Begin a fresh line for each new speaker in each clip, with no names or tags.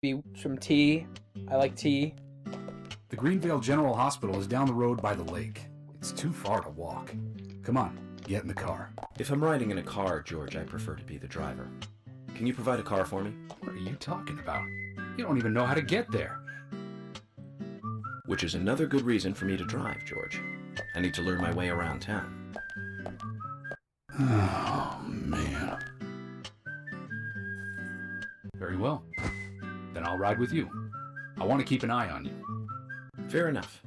Be some tea. I like tea.
The Greenvale General Hospital is down the road by the lake. It's too far to walk. Come on, get in the car.
If I'm riding in a car, George, I prefer to be the driver. Can you provide a car for me?
What are you talking about? You don't even know how to get there.
Which is another good reason for me to drive, George. I need to learn my way around town.
Oh, man. Very well. Then I'll ride with you. I want to keep an eye on you.
Fair enough.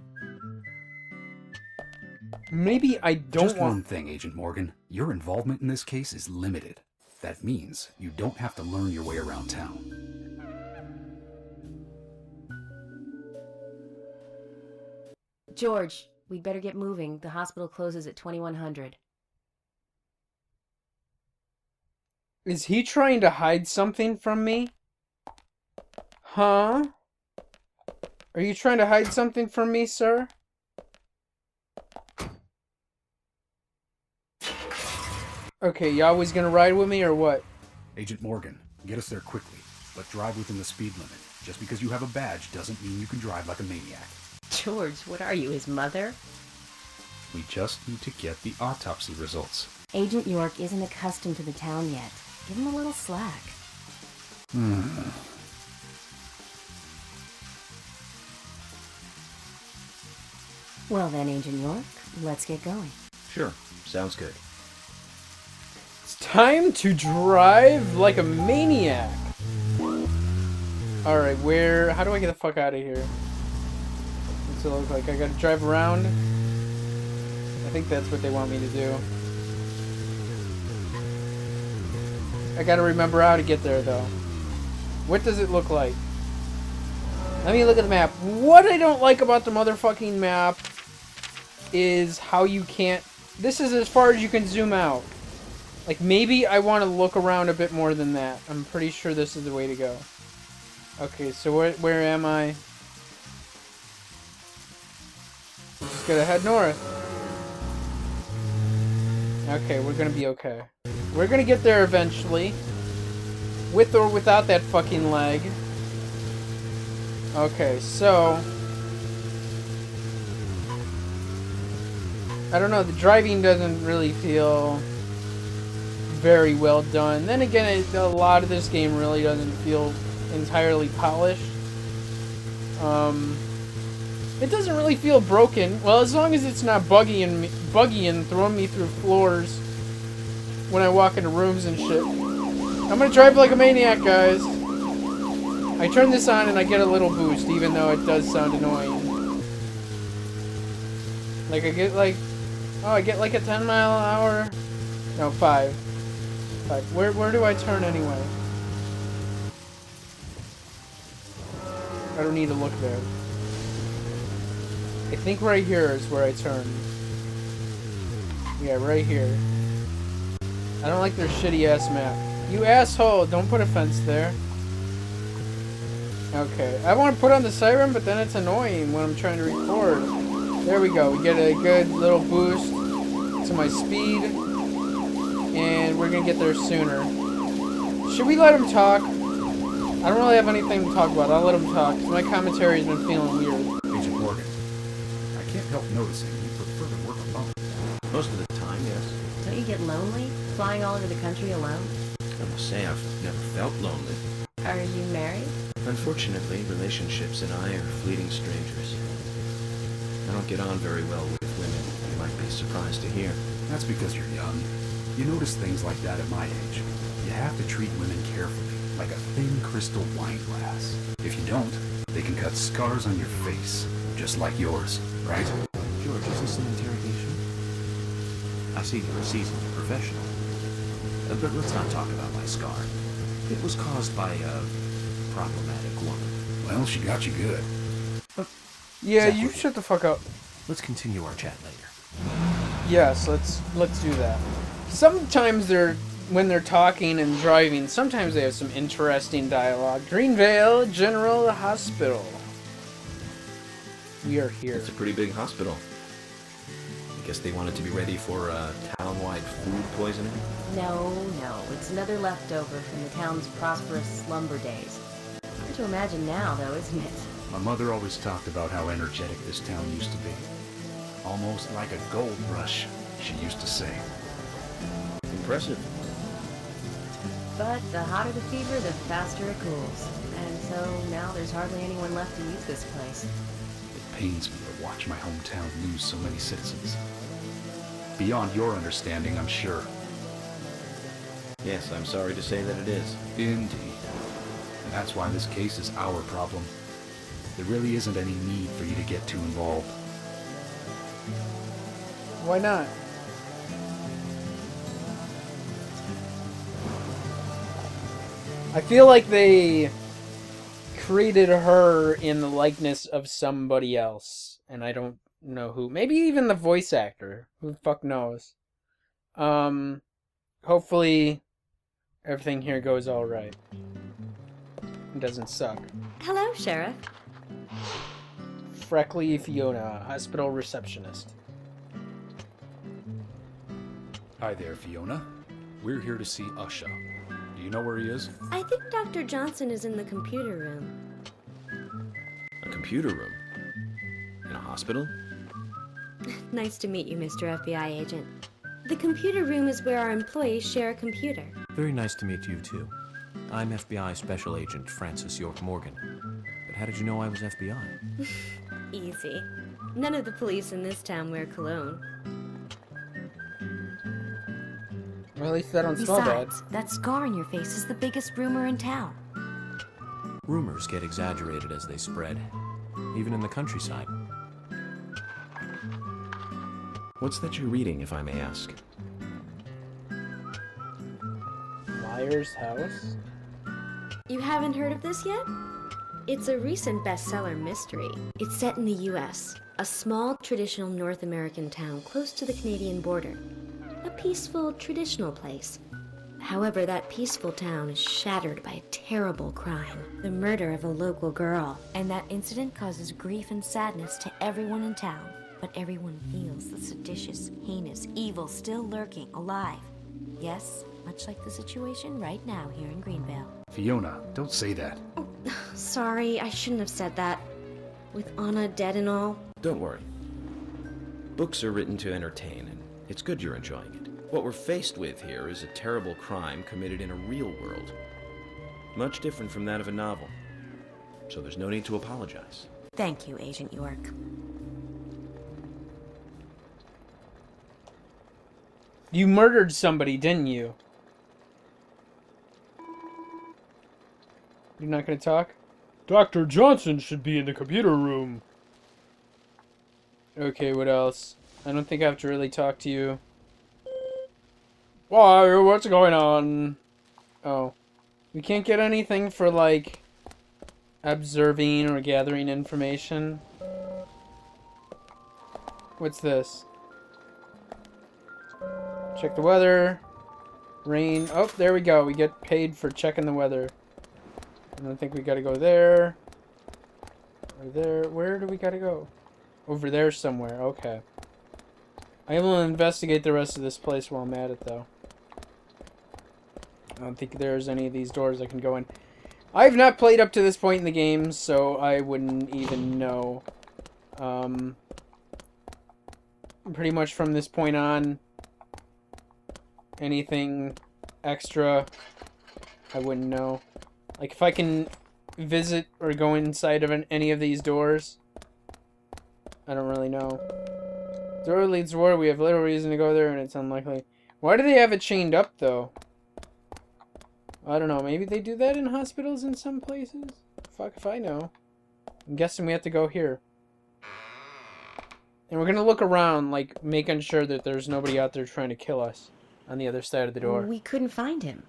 Maybe I don't
Just one thing, Agent Morgan. Your involvement in this case is limited. That means you don't have to learn your way around town.
George, we'd better get moving. The hospital closes at 2100.
Is he trying to hide something from me? Huh? Are you trying to hide something from me, sir? Okay, you always gonna ride with me or what?
Agent Morgan, get us there quickly, but drive within the speed limit. Just because you have a badge doesn't mean you can drive like a maniac.
George, what are you, his mother?
We just need to get the autopsy results.
Agent York isn't accustomed to the town yet. Give him a little slack. Well then, Agent York, let's get going.
Sure, sounds good.
It's time to drive like a maniac. Alright, how do I get the fuck out of here? What's it look like? I gotta drive around? I think that's what they want me to do. I gotta remember how to get there, though. What does it look like? Let me look at the map. What I don't like about the motherfucking map is how you can't... This is as far as you can zoom out. Like, maybe I want to look around a bit more than that. I'm pretty sure this is the way to go. Okay, so where am I? Just gotta head north. Okay, we're gonna be okay. We're gonna get there eventually. With or without that fucking lag. Okay, so... I don't know, the driving doesn't really feel very well done. Then again, a lot of this game really doesn't feel entirely polished. It doesn't really feel broken. Well, as long as it's not buggy and throwing me through floors when I walk into rooms and shit. I'm gonna drive like a maniac, guys. I turn this on and I get a little boost, even though it does sound annoying. Like, I get like... Oh, I get like a 10-mile-an-hour... No, 5. 5. Where do I turn anyway? I don't need to look there. I think right here is where I turn. Yeah, right here. I don't like their shitty-ass map. You asshole! Don't put a fence there. Okay. I want to put on the siren, but then it's annoying when I'm trying to record. There we go. We get a good little boost to my speed. And we're going to get there sooner. Should we let him talk? I don't really have anything to talk about. I'll let him talk. My commentary's been feeling weird.
Agent Morgan, I can't help noticing you prefer to work alone.
Most of the time, yes.
Don't you get lonely, flying all over the country alone?
I must say I've never felt lonely.
Are you married?
Unfortunately, relationships and I are fleeting strangers. I don't get on very well with women, you might be surprised to hear.
That's because you're young. You notice things like that at my age. You have to treat women carefully, like a thin crystal wine glass. If you don't, they can cut scars on your face, just like yours, right?
George, is this an interrogation? I see you're a seasoned professional. But let's not talk about my scar. It was caused by a problematic woman.
Well, she got you good.
Yeah,
Exactly.
you shut the fuck up.
Let's continue our chat later.
Yes, let's do that. Sometimes when they're talking and driving, sometimes they have some interesting dialogue. Greenvale General Hospital. We are here.
It's a pretty big hospital. I guess they wanted to be ready for town-wide food poisoning?
No, it's another leftover from the town's prosperous slumber days. Hard to imagine now, though, isn't it?
My mother always talked about how energetic this town used to be. Almost like a gold rush, she used to say.
Impressive.
But the hotter the fever, the faster it cools. And so now there's hardly anyone left to use this place.
It pains me to watch my hometown lose so many citizens. Beyond your understanding, I'm sure.
Yes, I'm sorry to say that it is.
Indeed. And that's why this case is our problem. There really isn't any need for you to get too involved.
Why not? I feel like they created her in the likeness of somebody else, and I don't know who. Maybe even the voice actor. Who the fuck knows? Hopefully everything here goes all right. It doesn't suck.
Hello, Sheriff.
Freckly Fiona, hospital receptionist.
Hi there, Fiona. We're here to see Usha. Do you know where he is?
I think Dr. Johnson is in the computer room.
A computer room? In a hospital?
Nice to meet you, Mr. FBI agent. The computer room is where our employees share a computer.
Very nice to meet you, too. I'm FBI Special Agent Francis York Morgan. But how did you know I was FBI?
Easy. None of the police in this town wear cologne.
Well, at least I don't smell bad.
Besides, that scar on your face is the biggest rumor in town.
Rumors get exaggerated as they spread, even in the countryside.
What's that you're reading, if I may ask?
Liar's House?
You haven't heard of this yet? It's a recent bestseller mystery. It's set in the U.S., a small traditional North American town close to the Canadian border. A peaceful, traditional place. However, that peaceful town is shattered by a terrible crime. The murder of a local girl.
And that incident causes grief and sadness to everyone in town. But everyone feels the seditious, heinous evil still lurking, alive. Yes, much like the situation right now here in Greenvale.
Fiona, don't say that.
Sorry, I shouldn't have said that. With Anna dead and all.
Don't worry. Books are written to entertain, and it's good you're enjoying it. What we're faced with here is a terrible crime committed in a real world. Much different from that of a novel. So there's no need to apologize.
Thank you, Agent York.
You murdered somebody, didn't you? You're not gonna talk? Dr. Johnson should be in the computer room. Okay, what else? I don't think I have to really talk to you. Why? What's going on? Oh. We can't get anything for, like, observing or gathering information. What's this? Check the weather. Rain. Oh, there we go. We get paid for checking the weather. I don't think we gotta go there. Or there. Where do we gotta go? Over there somewhere. Okay. I will investigate the rest of this place while I'm at it, though. I don't think there's any of these doors I can go in. I've not played up to this point in the game, so I wouldn't even know. Pretty much from this point on, anything extra, I wouldn't know. Like, if I can visit or go inside of any of these doors, I don't really know. Door leads to war. We have little reason to go there, and it's unlikely. Why do they have it chained up, though? I don't know. Maybe they do that in hospitals in some places? Fuck if I know. I'm guessing we have to go here. And we're gonna look around, like, making sure that there's nobody out there trying to kill us on the other side of the door.
We couldn't find him.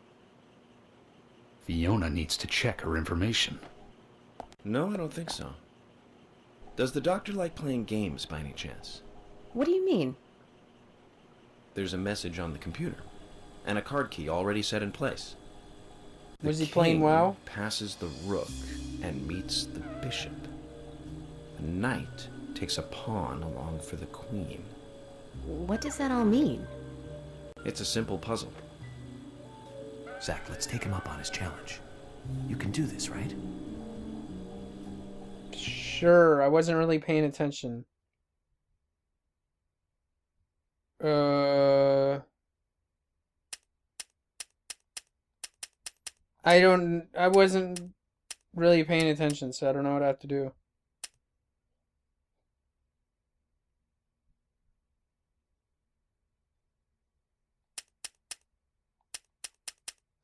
Fiona needs to check her information.
No, I don't think so. Does the doctor like playing games by any chance?
What do you mean?
There's a message on the computer, and a card key already set in place.
Was he
The
playing
king
WoW?
passes the rook and meets the bishop. The knight takes a pawn along for the queen.
What does that all mean?
It's a simple puzzle.
Zach, let's take him up on his challenge. You can do this, right?
Sure, I wasn't really paying attention. I wasn't really paying attention, so I don't know what I have to do.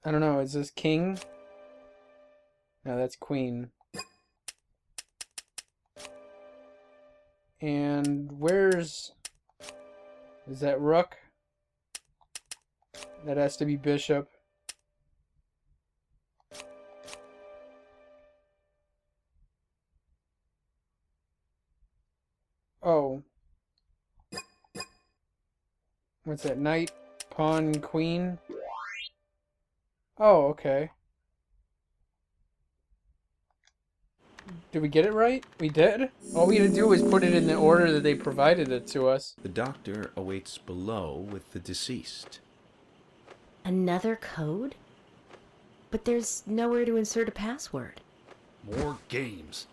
I don't know, is this king? No, that's queen. And where's... Is that rook? That has to be bishop. Oh. What's that? Knight, pawn, queen? Oh, okay. Did we get it right? We did? All we had to do was put it in the order that they provided it to us.
The doctor awaits below with the deceased.
Another code? But there's nowhere to insert a password.
More games.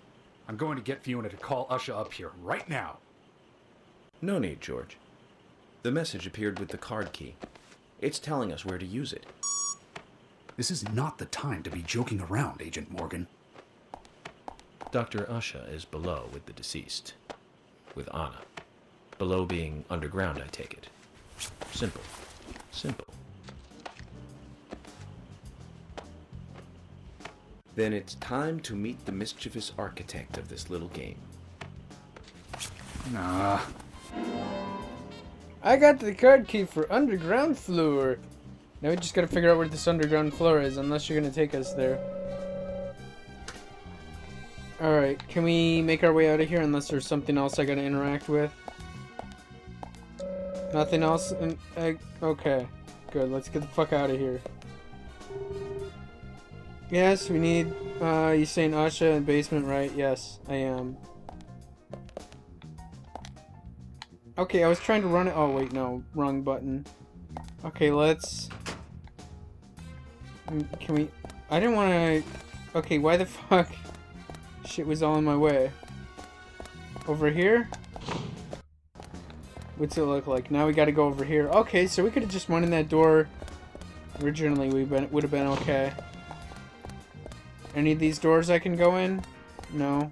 I'm going to get Fiona to call Usha up here right now.
No need, George. The message appeared with the card key. It's telling us where to use it.
This is not the time to be joking around, Agent Morgan.
Dr. Usha is below with the deceased. With Anna. Below being underground, I take it. Simple. Simple. Then it's time to meet the mischievous architect of this little game.
Nah.
I got the card key for underground floor. Now we just gotta figure out where this underground floor is, unless you're gonna take us there. Alright, can we make our way out of here unless there's something else I gotta interact with? Nothing else? Okay, good, let's get the fuck out of here. Yes, we need, you saying Usha in basement, right? Yes, I am. Okay, I was trying to run it. Oh, wait, no. Wrong button. Okay, let's... Can we... I didn't want to... Okay, why the fuck? Shit was all in my way. Over here? What's it look like? Now we gotta go over here. Okay, so we could have just went in that door. Originally, we would have been okay. Any of these doors I can go in? No.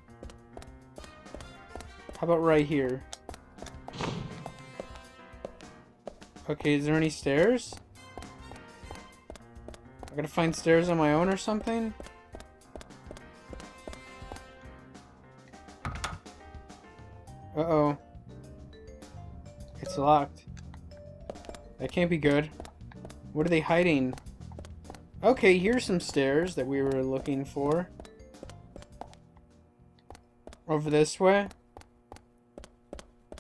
How about right here? Okay, is there any stairs? I gotta find stairs on my own or something? Uh-oh. It's locked. That can't be good. What are they hiding? Okay, here's some stairs that we were looking for. Over this way?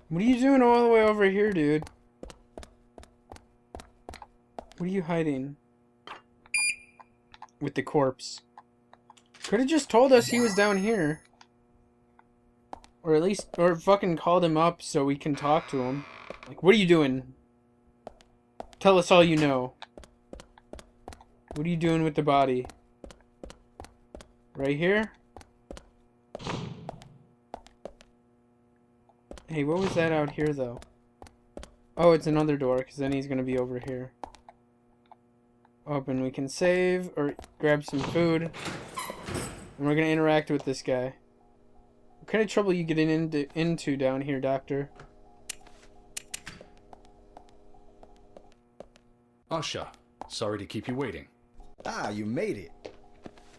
What are you doing all the way over here, dude? What are you hiding? With the corpse. Could have just told us he was down here. Or at least, or fucking called him up so we can talk to him. Like, what are you doing? Tell us all you know. What are you doing with the body? Right here? Hey, what was that out here, though? Oh, it's another door, because then he's gonna be over here. Open, we can save, or grab some food. And we're gonna interact with this guy. What kind of trouble are you getting into down here, Doctor?
Usha, sorry to keep you waiting.
Ah, you made it.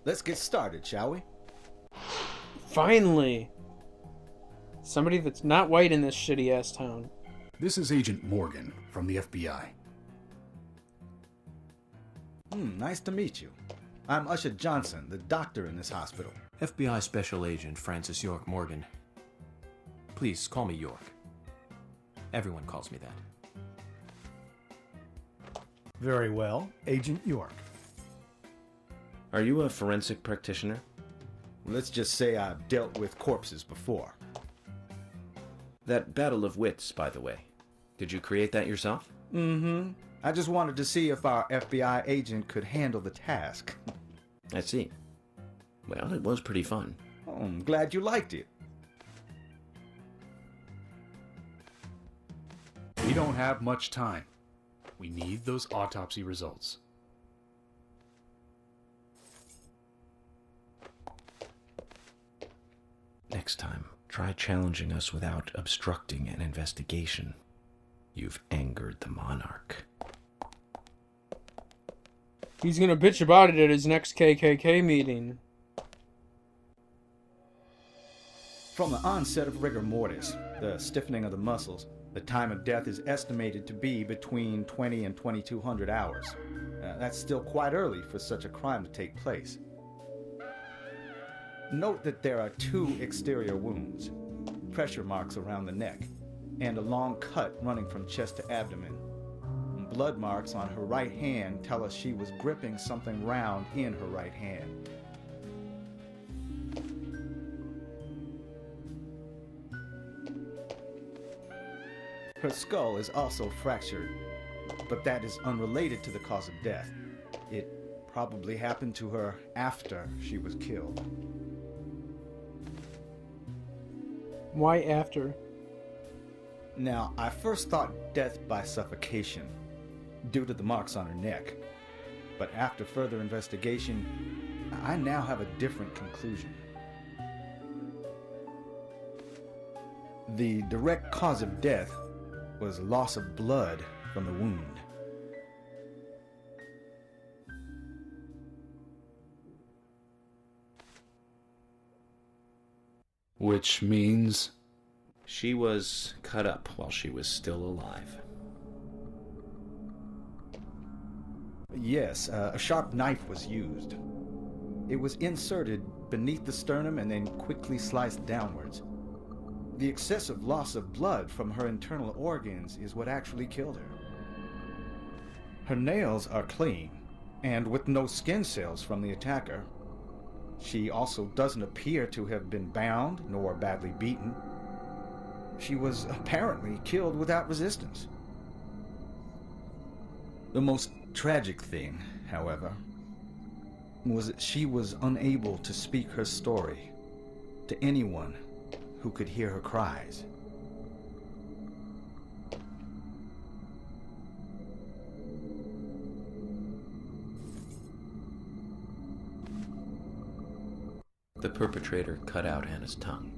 Let's get started, shall we?
Finally! Somebody that's not white in this shitty-ass town.
This is Agent Morgan from the FBI.
Nice to meet you. I'm Usha Johnson, the doctor in this hospital.
FBI Special Agent Francis York Morgan. Please call me York. Everyone calls me that.
Very well, Agent York.
Are you a forensic practitioner?
Let's just say I've dealt with corpses before.
That battle of wits, by the way. Did you create that yourself?
Mm-hmm. I just wanted to see if our FBI agent could handle the task.
I see. Well, it was pretty fun.
Oh, I'm glad you liked it.
We don't have much time. We need those autopsy results.
Next time, try challenging us without obstructing an investigation. You've angered the monarch.
He's gonna bitch about it at his next KKK meeting.
From the onset of rigor mortis, the stiffening of the muscles, the time of death is estimated to be between 20 and 2200 hours. That's still quite early for such a crime to take place. Note that there are 2 exterior wounds, pressure marks around the neck, and a long cut running from chest to abdomen. Blood marks on her right hand tell us she was gripping something round in her right hand. Her skull is also fractured, but that is unrelated to the cause of death. It probably happened to her after she was killed.
Why after?
Now, I first thought death by suffocation, due to the marks on her neck. But after further investigation, I now have a different conclusion. The direct cause of death was loss of blood from the wound.
Which means...
She was cut up while she was still alive.
Yes, a sharp knife was used. It was inserted beneath the sternum and then quickly sliced downwards. The excessive loss of blood from her internal organs is what actually killed her. Her nails are clean, and with no skin cells from the attacker. She also doesn't appear to have been bound nor badly beaten. She was apparently killed without resistance. The most tragic thing, however, was that she was unable to speak her story to anyone who could hear her cries.
The perpetrator cut out Hannah's tongue.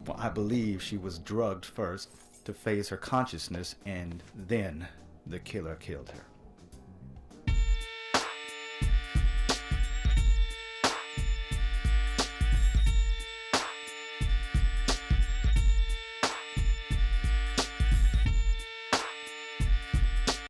Well, I believe she was drugged first to phase her consciousness, and then the killer killed her.